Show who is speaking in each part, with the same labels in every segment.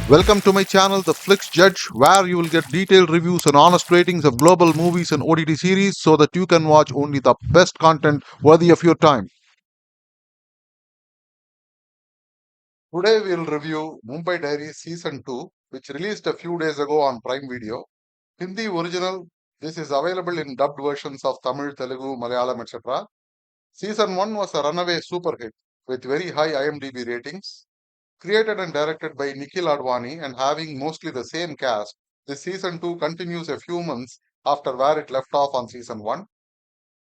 Speaker 1: Welcome to my channel, The Flix Judge, where you will get detailed reviews and honest ratings of global movies and OTT series so that you can watch only the best content worthy of your time. Today we'll review Mumbai Diaries Season 2, which released a few days ago on Prime Video. Hindi original, this is available in dubbed versions of Tamil, Telugu, Malayalam, etc. Season 1 was a runaway super hit with very high IMDb ratings. Created and directed by Nikhil Advani and having mostly the same cast, this season 2 continues a few months after where it left off on season 1.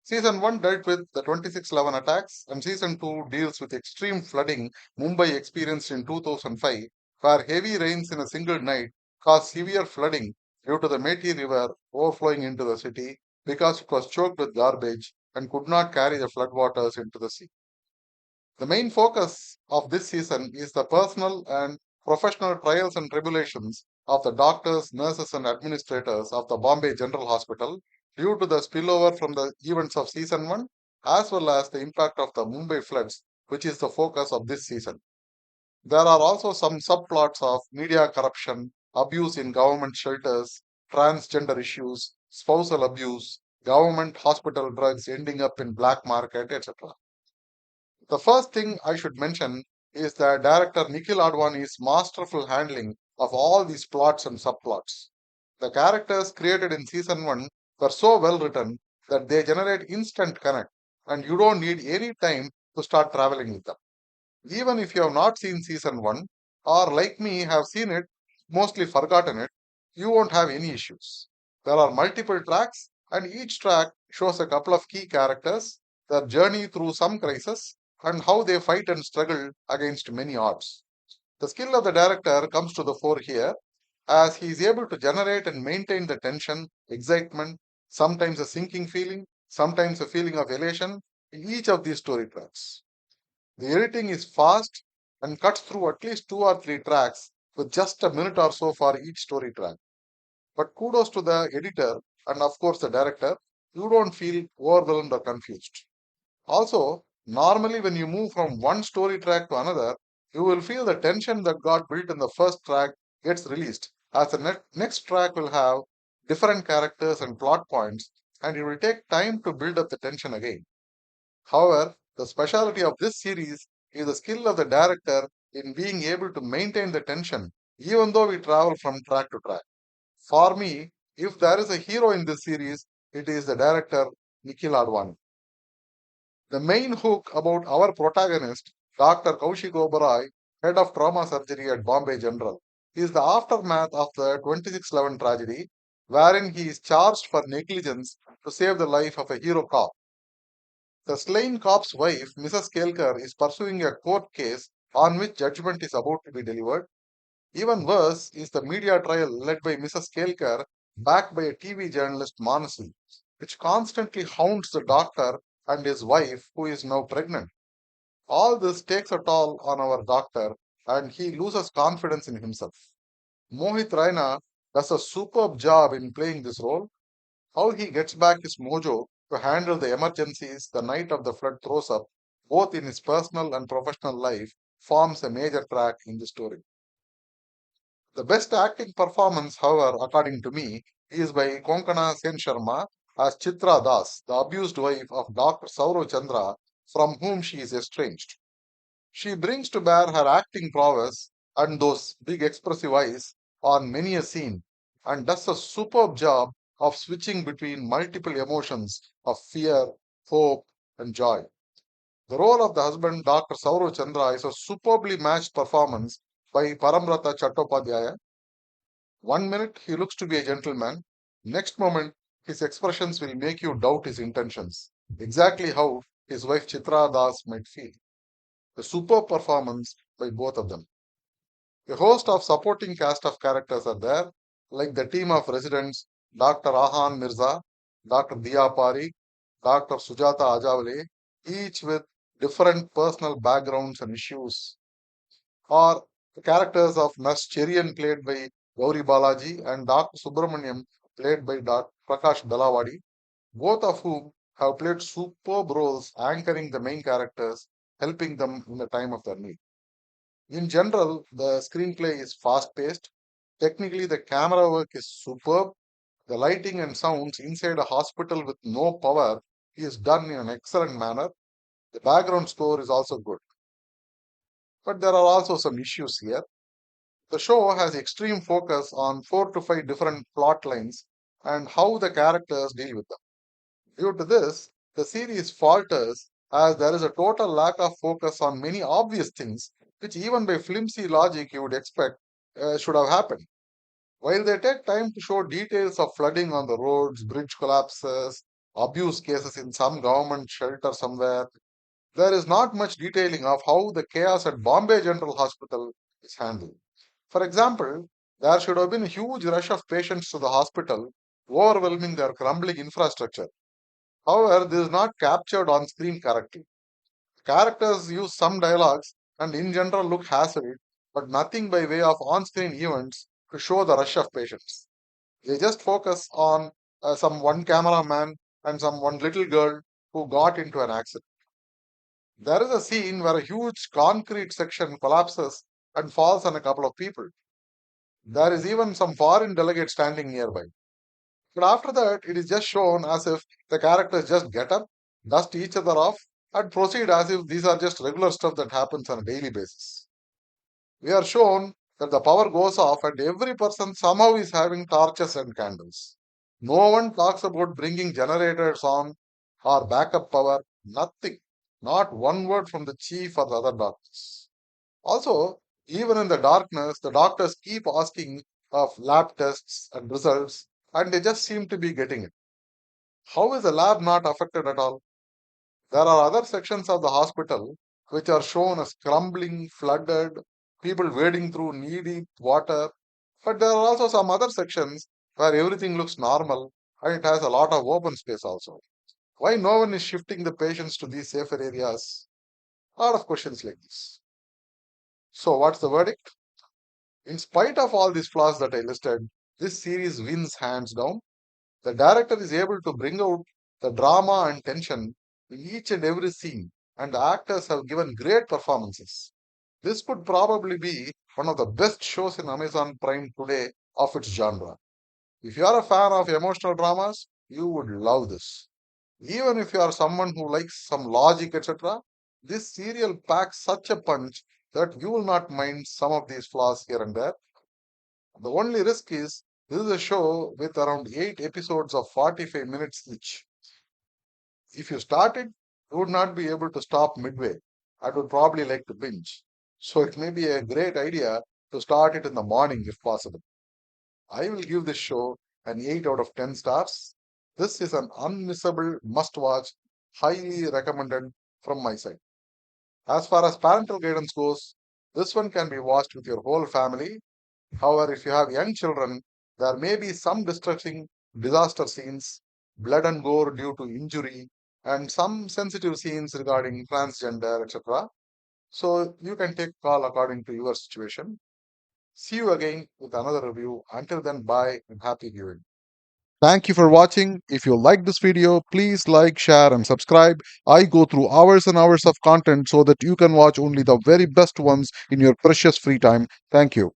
Speaker 1: Season 1 dealt with the 2611 attacks, and season 2 deals with extreme flooding Mumbai experienced in 2005, where heavy rains in a single night caused severe flooding due to the Methi River overflowing into the city because it was choked with garbage and could not carry the floodwaters into the sea. The main focus of this season is the personal and professional trials and tribulations of the doctors, nurses, and administrators of the Bombay General Hospital due to the spillover from the events of season 1, as well as the impact of the Mumbai floods, which is the focus of this season. There are also some subplots of media corruption, abuse in government shelters, transgender issues, spousal abuse, government hospital drugs ending up in black market, etc. The first thing I should mention is that director Nikhil Advani's masterful handling of all these plots and subplots. The characters created in season 1 were so well written that they generate instant connect and you don't need any time to start traveling with them. Even if you have not seen season 1 or like me have seen it, mostly forgotten it, you won't have any issues. There are multiple tracks and each track shows a couple of key characters, their journey through some crisis and how they fight and struggle against many odds. The skill of the director comes to the fore here as he is able to generate and maintain the tension, excitement, sometimes a sinking feeling, sometimes a feeling of elation in each of these story tracks. The editing is fast and cuts through at least two or three tracks with just a minute or so for each story track. But kudos to the editor and, of course, the director. You don't feel overwhelmed or confused. Also, normally when you move from one story track to another, you will feel the tension that got built in the first track gets released, as the next track will have different characters and plot points, and it will take time to build up the tension again. However, the specialty of this series is the skill of the director in being able to maintain the tension even though we travel from track to track. For me, if there is a hero in this series, it is the director Nikhil Advani. The main hook about our protagonist, Dr. Kaushik Oberoi, head of trauma surgery at Bombay General, is the aftermath of the 2611 tragedy, wherein he is charged for negligence to save the life of a hero cop. The slain cop's wife, Mrs. Kelkar, is pursuing a court case on which judgment is about to be delivered. Even worse is the media trial led by Mrs. Kelkar, backed by a TV journalist, Manasi, which constantly hounds the doctor and his wife, who is now pregnant. All this takes a toll on our doctor, and he loses confidence in himself. Mohit Raina does a superb job in playing this role. How he gets back his mojo to handle the emergencies the night of the flood throws up, both in his personal and professional life, forms a major track in the story. The best acting performance, however, according to me, is by Konkana Sen Sharma as Chitra Das, the abused wife of Dr. Saurav Chandra, from whom she is estranged. She brings to bear her acting prowess and those big expressive eyes on many a scene and does a superb job of switching between multiple emotions of fear, hope, and joy. The role of the husband, Dr. Saurav Chandra, is a superbly matched performance by Paramrata Chattopadhyaya. One minute he looks to be a gentleman, next moment his expressions will make you doubt his intentions, exactly how his wife Chitra Das might feel. A superb performance by both of them. A host of supporting cast of characters are there, like the team of residents Dr. Ahan Mirza, Dr. Diya Parikh, Dr. Sujata Ajavale, each with different personal backgrounds and issues, or the characters of Nurse Cherian played by Gauri Balaji and Dr. Subramaniam played by Dr. Prakash Dalawadi, both of whom have played superb roles anchoring the main characters, helping them in the time of their need. In general, the screenplay is fast paced. Technically, the camera work is superb. The lighting and sounds inside a hospital with no power is done in an excellent manner. The background score is also good. But there are also some issues here. The show has extreme focus on 4 to 5 different plot lines and how the characters deal with them. Due to this, the series falters as there is a total lack of focus on many obvious things which, even by flimsy logic, you would expect should have happened. While they take time to show details of flooding on the roads, bridge collapses, abuse cases in some government shelter somewhere, there is not much detailing of how the chaos at Bombay General Hospital is handled. For example, there should have been a huge rush of patients to the hospital, overwhelming their crumbling infrastructure. However, this is not captured on screen correctly. Characters use some dialogues and in general look hassled, but nothing by way of on screen events to show the rush of patients. They just focus on some one cameraman and some one little girl who got into an accident. There is a scene where a huge concrete section collapses and falls on a couple of people. There is even some foreign delegate standing nearby. But after that, it is just shown as if the characters just get up, dust each other off, and proceed as if these are just regular stuff that happens on a daily basis. We are shown that the power goes off and every person somehow is having torches and candles. No one talks about bringing generators on or backup power, nothing. Not one word from the chief or the other doctors. Also, even in the darkness, the doctors keep asking of lab tests and results, and they just seem to be getting it. How is the lab not affected at all? There are other sections of the hospital which are shown as crumbling, flooded, people wading through knee deep water. But there are also some other sections where everything looks normal and it has a lot of open space also. Why no one is shifting the patients to these safer areas? A lot of questions like this. So, what's the verdict? In spite of all these flaws that I listed, this series wins hands down. The director is able to bring out the drama and tension in each and every scene, and the actors have given great performances. This could probably be one of the best shows in Amazon Prime today of its genre. If you are a fan of emotional dramas, you would love this. Even if you are someone who likes some logic, etc., this serial packs such a punch that you will not mind some of these flaws here and there. The only risk is this is a show with around 8 episodes of 45 minutes each. If you started, you would not be able to stop midway. I would probably like to binge. So it may be a great idea to start it in the morning if possible. I will give this show an 8 out of 10 stars. This is an unmissable must watch, highly recommended from my side. As far as parental guidance goes, this one can be watched with your whole family. However, if you have young children, there may be some distressing disaster scenes, blood and gore due to injury, and some sensitive scenes regarding transgender, etc. So you can take call according to your situation. See you again with another review. Until then, bye and happy viewing. Thank you for watching. If you like this video, please like, share, and subscribe. I go through hours and hours of content so that you can watch only the very best ones in your precious free time. Thank you.